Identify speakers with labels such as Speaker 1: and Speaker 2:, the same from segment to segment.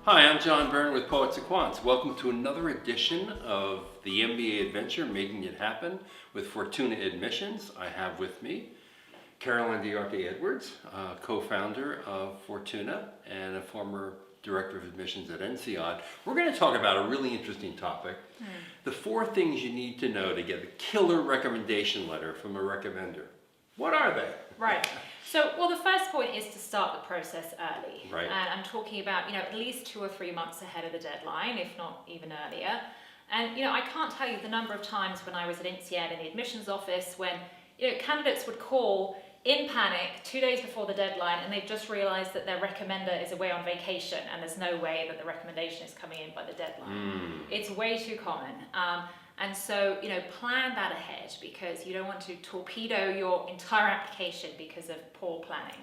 Speaker 1: Hi, I'm John Byrne with Poets Quants. Welcome to another edition of the MBA adventure, Making It Happen with Fortuna Admissions. I have with me Caroline Diarte Edwards, co-founder of Fortuna and a former director of admissions at NCOD. We're going to talk about a really interesting topic. The 4 things you need to know to get a killer recommendation letter from a recommender. What are they?
Speaker 2: Right. So, well, the first point is to start the process early.
Speaker 1: Right.
Speaker 2: And I'm talking about, at least 2 or 3 months ahead of the deadline, if not even earlier. And, I can't tell you the number of times when I was at NCOD in the admissions office when, candidates would call in panic 2 days before the deadline and they've just realized that their recommender is away on vacation and there's no way that the recommendation is coming in by the deadline. It's way too common. And so, plan that ahead because you don't want to torpedo your entire application because of poor planning.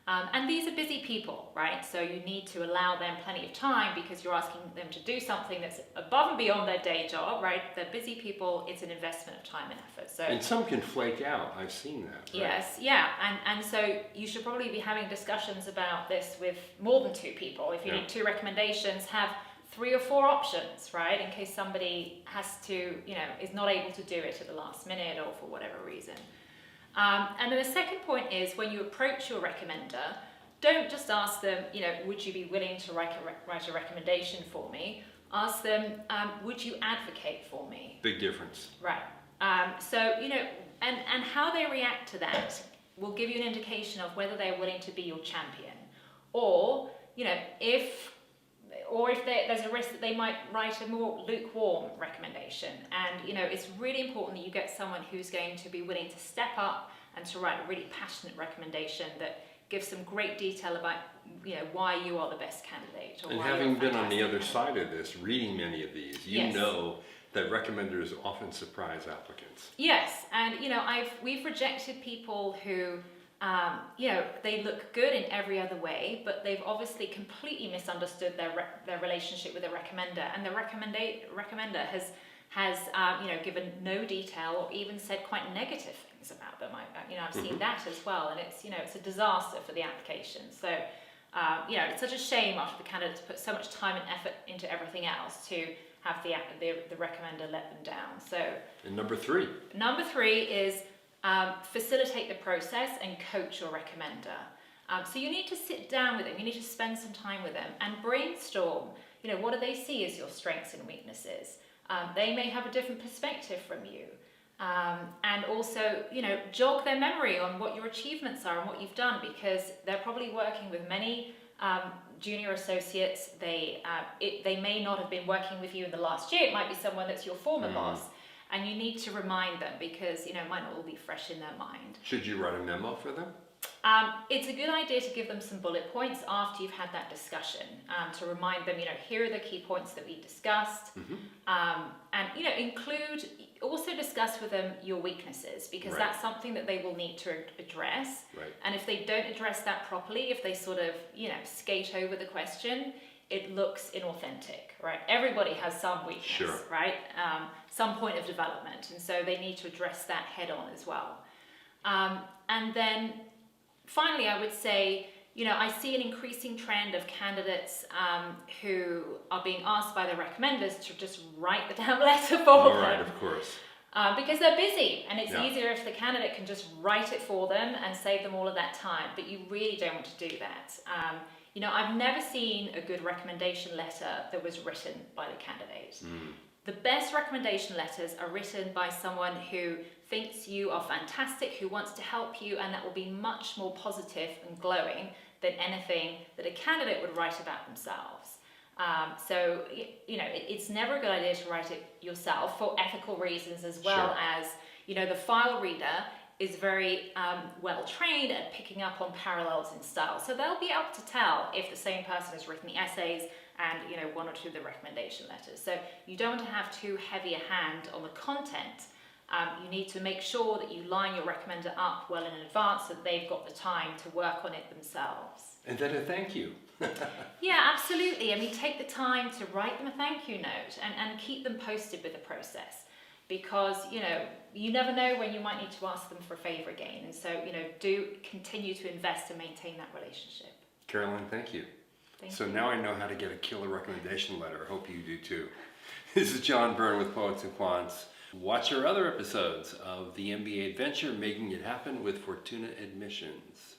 Speaker 2: And these are busy people, right? So you need to allow them plenty of time because you're asking them to do something that's above and beyond their day job, right? They're busy people, it's an investment of time and effort. So,
Speaker 1: And some can flake out, I've seen that. Right?
Speaker 2: Yes, yeah. And so you should probably be having discussions about this with more than 2 people. If you need 2 recommendations, have 3 or 4 options, right? In case somebody has to, is not able to do it at the last minute or for whatever reason. And then the second point is when you approach your recommender, don't just ask them, would you be willing to write a recommendation for me? Ask them, would you advocate for me?
Speaker 1: Big difference.
Speaker 2: Right. So, and how they react to that will give you an indication of whether they're willing to be your champion. Or, if there's a risk that they might write a more lukewarm recommendation. And, it's really important that you get someone who's going to be willing to step up and to write a really passionate recommendation that gives some great detail about, why you are the best candidate. Or
Speaker 1: And
Speaker 2: why
Speaker 1: having
Speaker 2: you're a
Speaker 1: been on the other
Speaker 2: fantastic
Speaker 1: side of this, reading many of these, you know that recommenders often surprise applicants.
Speaker 2: Yes, and we've rejected people who they look good in every other way, but they've obviously completely misunderstood their relationship with the recommender, and the recommender has given no detail or even said quite negative things about them. I've seen that as well, and it's a disaster for the application. So it's such a shame after the candidates put so much time and effort into everything else to have the recommender let them down. So,
Speaker 1: And number 3
Speaker 2: is facilitate the process and coach your recommender. So you need to sit down with them, you need to spend some time with them and brainstorm, what do they see as your strengths and weaknesses? They may have a different perspective from you. And also, jog their memory on what your achievements are and what you've done, because they're probably working with many junior associates. They may not have been working with you in the last year. It might be someone that's your former boss. And you need to remind them because, it might not all be fresh in their mind.
Speaker 1: Should you write a memo for them?
Speaker 2: It's a good idea to give them some bullet points after you've had that discussion to remind them, here are the key points that we discussed. And, also discuss with them your weaknesses because that's something that they will need to address.
Speaker 1: Right.
Speaker 2: And if they don't address that properly, if they sort of, skate over the question, it looks inauthentic, right? Everybody has some weakness, right? Some point of development. And so they need to address that head on as well. And then finally, I would say, I see an increasing trend of candidates who are being asked by their recommenders to just write the damn letter for them.
Speaker 1: Right, of course.
Speaker 2: Because they're busy, and it's easier if the candidate can just write it for them and save them all of that time, but you really don't want to do that. I've never seen a good recommendation letter that was written by the candidate. The best recommendation letters are written by someone who thinks you are fantastic, who wants to help you, and that will be much more positive and glowing than anything that a candidate would write about themselves. So, it's never a good idea to write it yourself for ethical reasons as well as, the file reader is very well trained at picking up on parallels in style. So they'll be able to tell if the same person has written the essays and 1 or 2 of the recommendation letters. So you don't want to have too heavy a hand on the content. You need to make sure that you line your recommender up well in advance so that they've got the time to work on it themselves.
Speaker 1: And then a thank you.
Speaker 2: Yeah, absolutely. Take the time to write them a thank you note and keep them posted with the process. Because, you never know when you might need to ask them for a favor again. And so, do continue to invest and maintain that relationship.
Speaker 1: Caroline, thank you.
Speaker 2: Thank
Speaker 1: So now I know how to get a killer recommendation letter. I hope you do too. This is John Byrne with Poets and Quants. Watch our other episodes of the MBA adventure, Making It Happen with Fortuna Admissions.